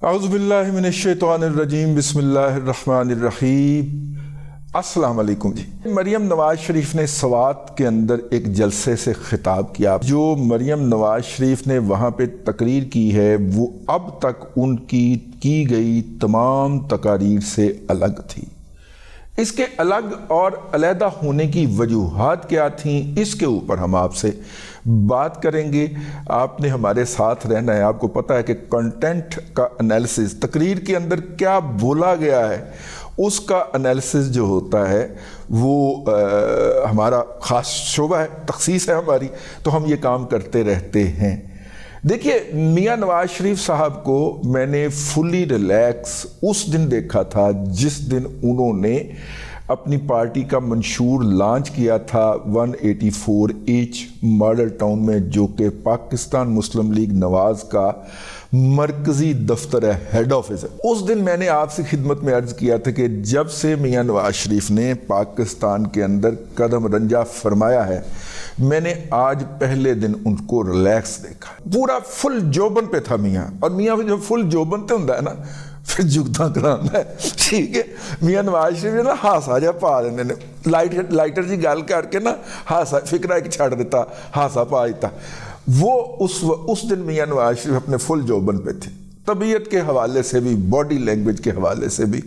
اعوذ باللہ من الشیطان الرجیم بسم اللہ الرحمن الرحیم۔ السلام علیکم جی۔ مریم نواز شریف نے سوات کے اندر ایک جلسے سے خطاب کیا۔ جو مریم نواز شریف نے وہاں پہ تقریر کی ہے وہ اب تک ان کی گئی تمام تقاریر سے الگ تھی۔ اس کے الگ اور علیحدہ ہونے کی وجوہات کیا تھیں، اس کے اوپر ہم آپ سے بات کریں گے۔ آپ نے ہمارے ساتھ رہنا ہے۔ آپ کو پتہ ہے کہ کنٹینٹ کا انالیسس، تقریر کے اندر کیا بولا گیا ہے اس کا انالیسس جو ہوتا ہے وہ ہمارا خاص شعبہ ہے، تخصیص ہے ہماری، تو ہم یہ کام کرتے رہتے ہیں۔ دیکھیے، میاں نواز شریف صاحب کو میں نے فلی ریلیکس اس دن دیکھا تھا جس دن انہوں نے اپنی پارٹی کا منشور لانچ کیا تھا 184H ماڈل ٹاؤن میں، جو کہ پاکستان مسلم لیگ نواز کا مرکزی دفتر ہے، ہیڈ آفس ہے۔ اس دن میں نے آپ سے خدمت میں عرض کیا تھا کہ جب سے میاں نواز شریف نے پاکستان کے اندر قدم رنجہ فرمایا ہے، میں نے آج پہلے دن ان کو ریلیکس دیکھا۔ پورا فل جوبن پہ تھا میاں، اور میاں جو فل جوبن تے ہوندا ہے نا پھر جگدہ کرانا ہے، ٹھیک ہے۔ میاں نواز شریف نے ہاسا جہا پا دیندے نے، لائٹر جی گل کر کے نا ہاسا فکرہ ایک چھڑ دیتا، ہاسا پا دیتا۔ وہ اس دن میاں نواز شریف اپنے فل جوبن پہ تھے، طبیعت کے حوالے سے بھی، باڈی لینگویج کے حوالے سے بھی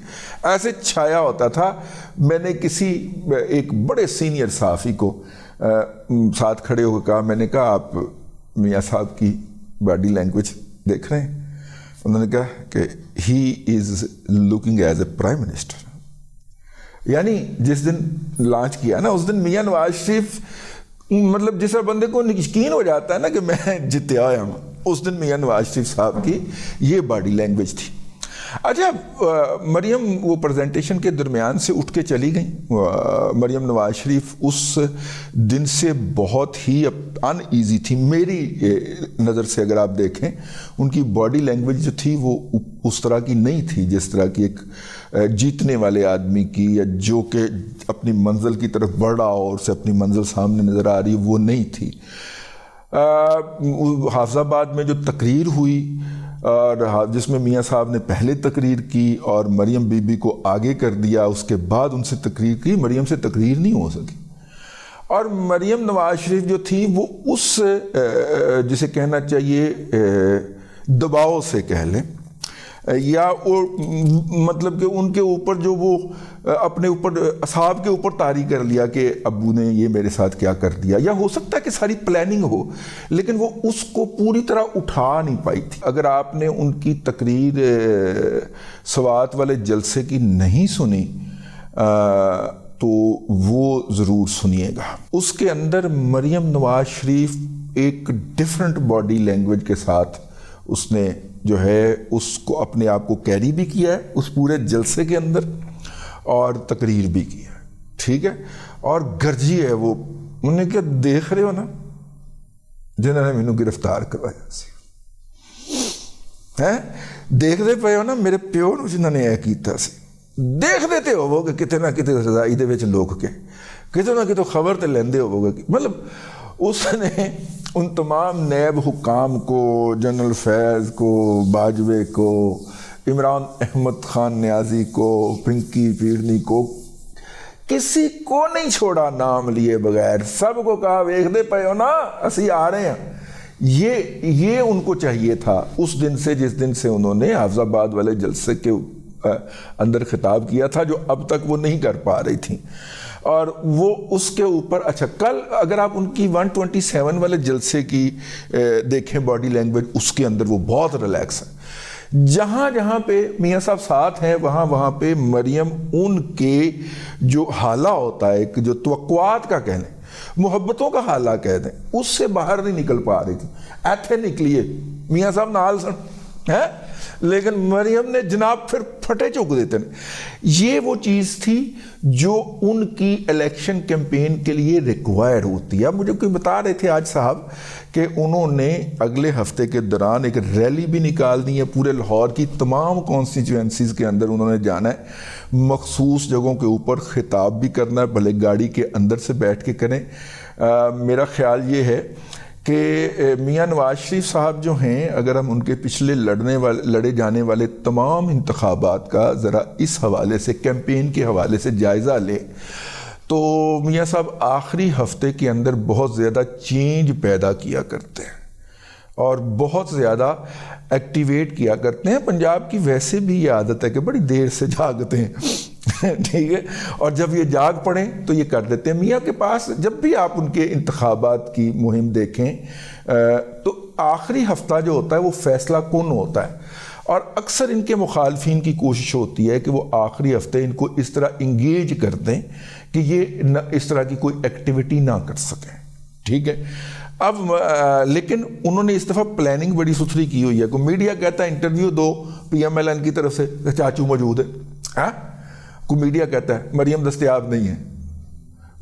ایسے چھایا ہوتا تھا۔ میں نے کسی ایک بڑے سینئر صحافی کو ساتھ کھڑے ہو کے کہا، میں نے کہا آپ میاں صاحب کی باڈی لینگویج دیکھ رہے ہیں؟ انہوں نے کہا کہ he is looking as a prime minister. یعنی جس دن لانچ کیا نا اس دن میاں نواز شریف، مطلب جس بندے کو یقین ہو جاتا ہے نا کہ میں جتیا ہوا ہوں، اس دن میاں نواز شریف صاحب کی یہ باڈی لینگویج تھی۔ اچھا، مریم وہ پریزنٹیشن کے درمیان سے اٹھ کے چلی گئیں۔ مریم نواز شریف اس دن سے بہت ہی ان ایزی تھی میری نظر سے۔ اگر آپ دیکھیں ان کی باڈی لینگویج جو تھی وہ اس طرح کی نہیں تھی جس طرح کی ایک جیتنے والے آدمی کی، یا جو کہ اپنی منزل کی طرف بڑھ رہا اور اسے اپنی منزل سامنے نظر آ رہی، وہ نہیں تھی۔ حافظ آباد میں جو تقریر ہوئی اور جس میں میاں صاحب نے پہلے تقریر کی اور مریم بی بی کو آگے کر دیا، اس کے بعد ان سے تقریر کی، مریم سے تقریر نہیں ہو سکی۔ اور مریم نواز شریف جو تھی وہ اس جسے کہنا چاہیے دباؤ سے کہہ لیں، یا مطلب کہ ان کے اوپر جو وہ اپنے اوپر اصحاب کے اوپر طاری کر لیا کہ ابو نے یہ میرے ساتھ کیا کر دیا، یا ہو سکتا ہے کہ ساری پلاننگ ہو لیکن وہ اس کو پوری طرح اٹھا نہیں پائی تھی۔ اگر آپ نے ان کی تقریر سوات والے جلسے کی نہیں سنی تو وہ ضرور سنیے گا۔ اس کے اندر مریم نواز شریف ایک ڈیفرنٹ باڈی لینگویج کے ساتھ اس نے جو ہے اس کو اپنے آپ کو کیری بھی کیا ہے اس پورے جلسے کے اندر، اور تقریر بھی کی ہے، ٹھیک ہے۔ اور گرجی ہے وہ، انہوں نے کیا دیکھ رہے ہو نا جنہوں نے مینوں گرفتار کروایا سی، دیکھ دے پے ہو نا میرے پیو نوں جنہوں نے یہ کیتا سی، دیکھ دیتے ہو کہ کتے نہ کتے رضائی دے وچ لوک کے کتے نہ کتے خبر تے لیندے ہو گے۔ مطلب اس نے ان تمام نیب حکام کو، جنرل فیض کو، باجوے کو، عمران احمد خان نیازی کو، پنکی پیرنی کو، کسی کو نہیں چھوڑا نام لیے بغیر، سب کو کہا ویکھ دے پے ہو نا اسی آ رہے ہیں۔ یہ ان کو چاہیے تھا اس دن سے، جس دن سے انہوں نے حافظ آباد والے جلسے کے اندر خطاب کیا تھا، جو اب تک وہ نہیں کر پا رہی تھیں۔ اور وہ اس کے اوپر اچھا، کل اگر آپ ان کی 127 والے جلسے کی دیکھیں باڈی لینگویج، اس کے اندر وہ بہت ریلیکس ہے۔ جہاں جہاں پہ میاں صاحب ساتھ ہیں وہاں پہ مریم ان کے جو حالہ ہوتا ہے، جو توقعات کا کہہ لیں، محبتوں کا حالہ کہہ دیں، اس سے باہر نہیں نکل پا رہی تھی۔ ایتھے نکلیے میاں صاحب نال سن ہے، لیکن مریم نے جناب پھر پھٹے چک دیتے ہیں۔ یہ وہ چیز تھی جو ان کی الیکشن کیمپین کے لیے ریکوائر ہوتی ہے۔ مجھے کوئی بتا رہے تھے آج صاحب کہ انہوں نے اگلے ہفتے کے دوران ایک ریلی بھی نکال دی ہے، پورے لاہور کی تمام کانسٹیچوئنسیز کے اندر انہوں نے جانا ہے، مخصوص جگہوں کے اوپر خطاب بھی کرنا ہے، بھلے گاڑی کے اندر سے بیٹھ کے کریں۔ میرا خیال یہ ہے کہ میاں نواز شریف صاحب جو ہیں، اگر ہم ان کے پچھلے لڑے جانے والے تمام انتخابات کا ذرا اس حوالے سے، کیمپین کے حوالے سے جائزہ لیں تو میاں صاحب آخری ہفتے کے اندر بہت زیادہ چینج پیدا کیا کرتے ہیں اور بہت زیادہ ایکٹیویٹ کیا کرتے ہیں۔ پنجاب کی ویسے بھی یہ عادت ہے کہ بڑی دیر سے جاگتے ہیں، ٹھیک ہے، اور جب یہ جاگ پڑیں تو یہ کر دیتے ہیں۔ میاں کے پاس جب بھی آپ ان کے انتخابات کی مہم دیکھیں تو آخری ہفتہ جو ہوتا ہے وہ فیصلہ کن ہوتا ہے، اور اکثر ان کے مخالفین کی کوشش ہوتی ہے کہ وہ آخری ہفتے ان کو اس طرح انگیج کر دیں کہ یہ اس طرح کی کوئی ایکٹیویٹی نہ کر سکیں، ٹھیک ہے۔ اب لیکن انہوں نے اس دفعہ پلاننگ بڑی ستھری کی ہوئی ہے۔ کوئی میڈیا کہتا ہے انٹرویو دو پی ایم ایل این کی طرف سے، چاچو موجود ہے، ہاں، کوئی میڈیا کہتا ہے مریم دستیاب نہیں ہے،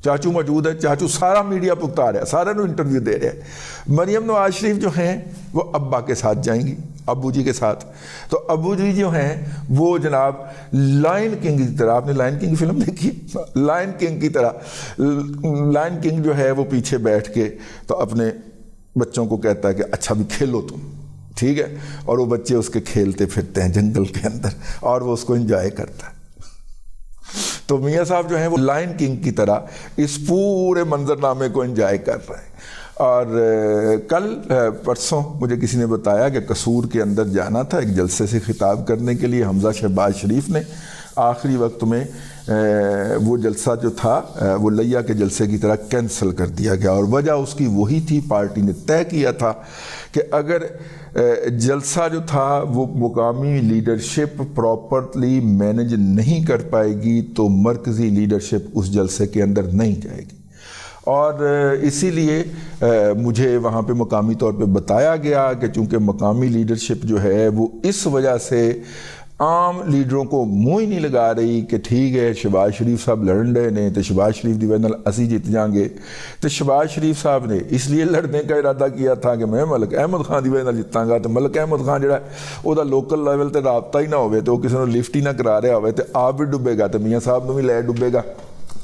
چاچو موجود ہے، چاچو سارا میڈیا پکتا رہا ہے، سارا نو انٹرویو دے رہے ہیں۔ مریم نواز شریف جو ہیں وہ ابا کے ساتھ جائیں گی، ابو جی کے ساتھ، تو ابو جی جو ہیں وہ جناب لائن کنگ کی طرح، آپ نے لائن کنگ فلم دیکھی، لائن کنگ کی طرح، لائن کنگ جو ہے وہ پیچھے بیٹھ کے تو اپنے بچوں کو کہتا ہے کہ اچھا بھی کھیلو تم، ٹھیک ہے، اور وہ بچے اس کے کھیلتے پھرتے ہیں جنگل کے اندر اور وہ اس کو انجوائے کرتا ہے۔ تو میاں صاحب جو ہیں وہ لائن کنگ کی طرح اس پورے منظرنامے کو انجوائے کر رہے ہیں۔ اور کل پرسوں مجھے کسی نے بتایا کہ قصور کے اندر جانا تھا ایک جلسے سے خطاب کرنے کے لیے حمزہ شہباز شریف نے، آخری وقت میں وہ جلسہ جو تھا وہ لیا کے جلسے کی طرح کینسل کر دیا گیا، اور وجہ اس کی وہی تھی، پارٹی نے طے کیا تھا کہ اگر جلسہ جو تھا وہ مقامی لیڈرشپ پراپرلی مینج نہیں کر پائے گی تو مرکزی لیڈرشپ اس جلسے کے اندر نہیں جائے گی، اور اسی لیے مجھے وہاں پہ مقامی طور پہ بتایا گیا کہ چونکہ مقامی لیڈرشپ جو ہے وہ اس وجہ سے عام لیڈروں کو منہ ہی نہیں لگا رہی کہ ٹھیک ہے شہباز شریف صاحب لڑن رہے نے تو شہباز شریف دی وجہ نال اسی جیت جائیں گے، تو شہباز شریف صاحب نے اس لیے لڑنے کا ارادہ کیا تھا کہ میں ملک احمد خان دی وجہ نال جیتاں گا، تو ملک احمد خان جڑا وہ دا لوکل لیول تے رابطہ ہی نہ ہوئے تو کسی نے لفٹ ہی نہ کرا رہا ہوئے تو آپ بھی ڈبے گا تو میاں صاحب نے بھی لے ڈبے گا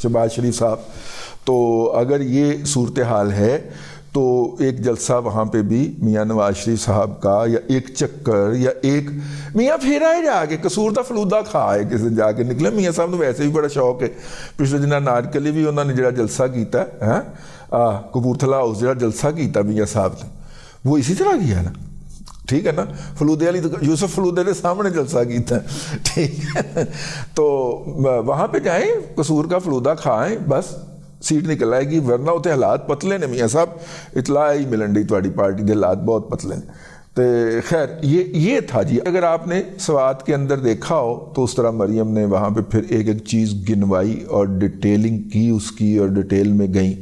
شہباز شریف صاحب۔ تو اگر یہ صورتحال ہے تو ایک جلسہ وہاں پہ بھی میاں نواز شریف صاحب کا، یا ایک چکر، یا ایک میاں پھیرا ہے جا کے قصور دا فلودہ کھائے کسی جا کے نکلے۔ میاں صاحب نے ویسے بھی بڑا شوق ہے، پچھلے دنہ نارکلی بھی انہوں نے جڑا جلسہ کیتا ہے کپورتھلا ہاؤس جڑا جلسہ کیتا میاں صاحب نے وہ اسی طرح کیا نا، ٹھیک ہے نا، فلودے والی یوسف فلودے کے سامنے جلسہ کیتا ہے، ٹھیک ہے، تو وہاں پہ جائیں قصور کا فلودہ کھائیں، بس سیٹ نکل آئے گی، ورنہ اتنے حالات پتلے نے میاں صاحب، اطلاع ہی ملن ڈی تواڈی پارٹی دے حالات بہت پتلے نے۔ تو خیر یہ تھا جی۔ اگر آپ نے سوات کے اندر دیکھا ہو تو اس طرح مریم نے وہاں پہ پھر ایک ایک چیز گنوائی اور ڈیٹیلنگ کی اس کی، اور ڈیٹیل میں گئیں۔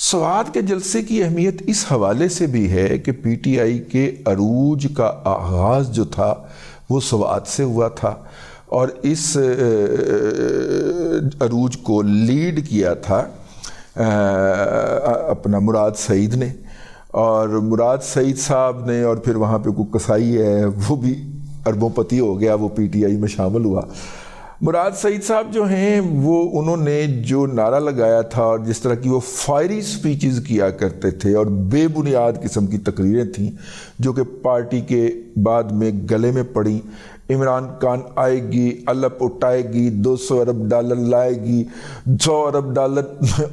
سوات کے جلسے کی اہمیت اس حوالے سے بھی ہے کہ پی ٹی آئی کے عروج کا آغاز جو تھا وہ سوات سے ہوا تھا، اور اس عروج کو لیڈ کیا تھا اپنا مراد سعید نے، اور مراد سعید صاحب نے، اور پھر وہاں پہ کوئی قصائی ہے وہ بھی اربوں پتی ہو گیا، وہ پی ٹی آئی میں شامل ہوا۔ مراد سعید صاحب جو ہیں وہ انہوں نے جو نعرہ لگایا تھا اور جس طرح کی وہ فائری سپیچز کیا کرتے تھے اور بے بنیاد قسم کی تقریریں تھیں جو کہ پارٹی کے بعد میں گلے میں پڑیں، عمران خان آئے گی، الپ اٹھائے گی، $200 ارب لائے گی، $100 ارب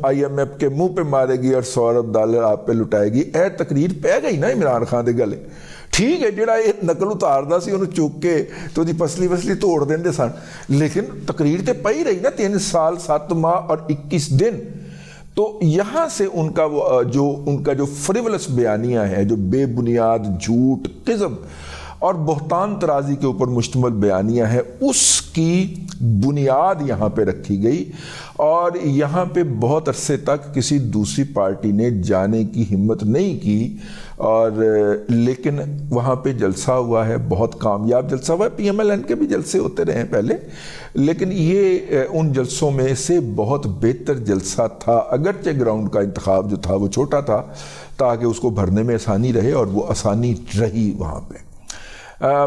آئی ایم ایف کے منہ پہ مارے گی اور $100 ارب آپ پہ لٹائے گی۔ اے تقریر پہ گئی نا عمران خان دے گلے، ٹھیک ہے، جڑا یہ نقل اتاردا سی انہوں چک کے تو دی پسلی توڑ دیندے سن، لیکن تقریر تے پئی رہی نا 3 سال 7 ماہ اور 21 دن۔ تو یہاں سے ان کا جو فریولس بیانیہ ہے، جو بے بنیاد جھوٹ، کذب اور بہتان ترازی کے اوپر مشتمل بیانیہ ہے، اس کی بنیاد یہاں پہ رکھی گئی، اور یہاں پہ بہت عرصے تک کسی دوسری پارٹی نے جانے کی ہمت نہیں کی، اور لیکن وہاں پہ جلسہ ہوا ہے، بہت کامیاب جلسہ ہوا ہے۔ پی ایم ایل این کے بھی جلسے ہوتے رہے ہیں پہلے، لیکن یہ ان جلسوں میں سے بہت بہتر جلسہ تھا، اگرچہ گراؤنڈ کا انتخاب جو تھا وہ چھوٹا تھا تاکہ اس کو بھرنے میں آسانی رہے، اور وہ آسانی رہی وہاں پہ۔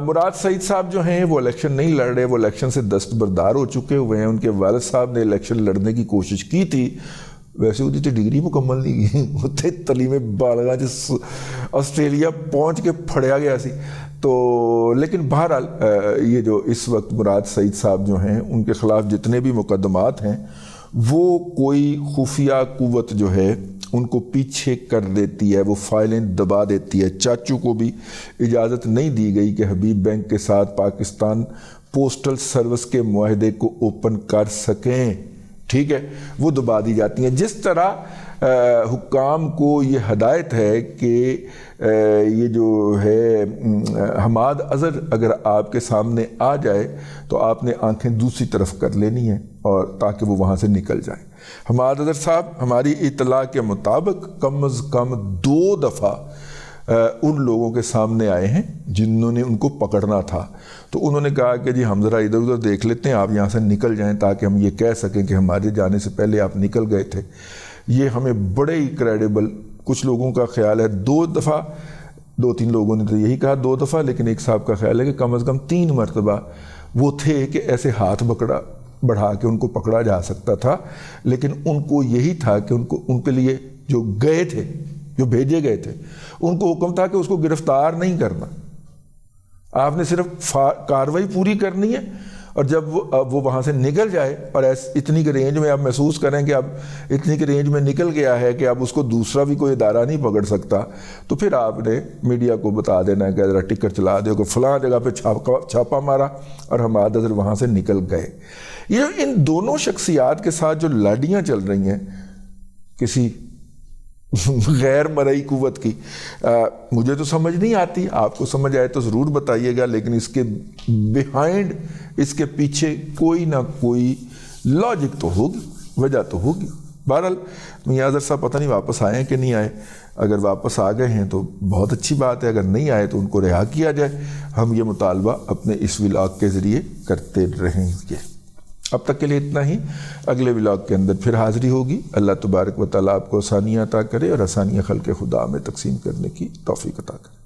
مراد سعید صاحب جو ہیں وہ الیکشن نہیں لڑ رہے، وہ الیکشن سے دستبردار ہو چکے ہوئے ہیں۔ ان کے والد صاحب نے الیکشن لڑنے کی کوشش کی تھی، ویسے وہ ڈگری مکمل نہیں کی اتنے تعلیم بالغاہ جس آسٹریلیا پہنچ کے پھڑیا گیا سی تو لیکن بہرحال یہ جو اس وقت مراد سعید صاحب جو ہیں ان کے خلاف جتنے بھی مقدمات ہیں وہ کوئی خفیہ قوت جو ہے ان کو پیچھے کر دیتی ہے، وہ فائلیں دبا دیتی ہے۔ چاچو کو بھی اجازت نہیں دی گئی کہ حبیب بینک کے ساتھ پاکستان پوسٹل سروس کے معاہدے کو اوپن کر سکیں، ٹھیک ہے، وہ دبا دی جاتی ہیں۔ جس طرح حکام کو یہ ہدایت ہے کہ یہ جو ہے حماد اظہر اگر آپ کے سامنے آ جائے تو آپ نے آنکھیں دوسری طرف کر لینی ہیں اور تاکہ وہ وہاں سے نکل جائیں۔ حماد اظہر صاحب ہماری اطلاع کے مطابق کم از کم 2 دفعہ ان لوگوں کے سامنے آئے ہیں جنہوں نے ان کو پکڑنا تھا، تو انہوں نے کہا کہ جی ہم ذرا ادھر ادھر دیکھ لیتے ہیں، آپ یہاں سے نکل جائیں تاکہ ہم یہ کہہ سکیں کہ ہمارے جانے سے پہلے آپ نکل گئے تھے۔ یہ ہمیں بڑے ہی کریڈیبل، کچھ لوگوں کا خیال ہے 2 دفعہ، 2-3 لوگوں نے تو یہی کہا 2 دفعہ، لیکن ایک صاحب کا خیال ہے کہ کم از کم 3 مرتبہ وہ تھے کہ ایسے ہاتھ بڑھا کے ان کو پکڑا جا سکتا تھا، لیکن ان کو یہی تھا کہ ان کے لیے جو گئے تھے، جو بھیجے گئے تھے، ان کو حکم تھا کہ اس کو گرفتار نہیں کرنا، آپ نے صرف کارروائی پوری کرنی ہے، اور جب وہ وہاں سے نکل جائے اور اتنی کے رینج میں آپ محسوس کریں کہ اب اتنی کے رینج میں نکل گیا ہے کہ اب اس کو دوسرا بھی کوئی ادارہ نہیں پکڑ سکتا، تو پھر آپ نے میڈیا کو بتا دینا ہے کہ ذرا ٹکٹ چلا دو کہ فلاں جگہ پہ چھاپا مارا اور حماد اظہر وہاں سے نکل گئے۔ یہ ان دونوں شخصیات کے ساتھ جو لڑیاں چل رہی ہیں کسی غیر مرئی قوت کی، مجھے تو سمجھ نہیں آتی، آپ کو سمجھ آئے تو ضرور بتائیے گا، لیکن اس کے بیہائنڈ، اس کے پیچھے کوئی نہ کوئی لاجک تو ہوگی، وجہ تو ہوگی۔ بہرحال میاں اظہر صاحب پتہ نہیں واپس آئے ہیں کہ نہیں آئے، اگر واپس آ گئے ہیں تو بہت اچھی بات ہے، اگر نہیں آئے تو ان کو رہا کیا جائے۔ ہم یہ مطالبہ اپنے اس ولاگ کے ذریعے کرتے رہیں گے۔ اب تک کے لیے اتنا ہی، اگلے ولاگ کے اندر پھر حاضری ہوگی۔ اللہ تبارک و تعالیٰ آپ کو آسانیاں عطا کرے اور آسانیاں خلق خدا میں تقسیم کرنے کی توفیق عطا کرے۔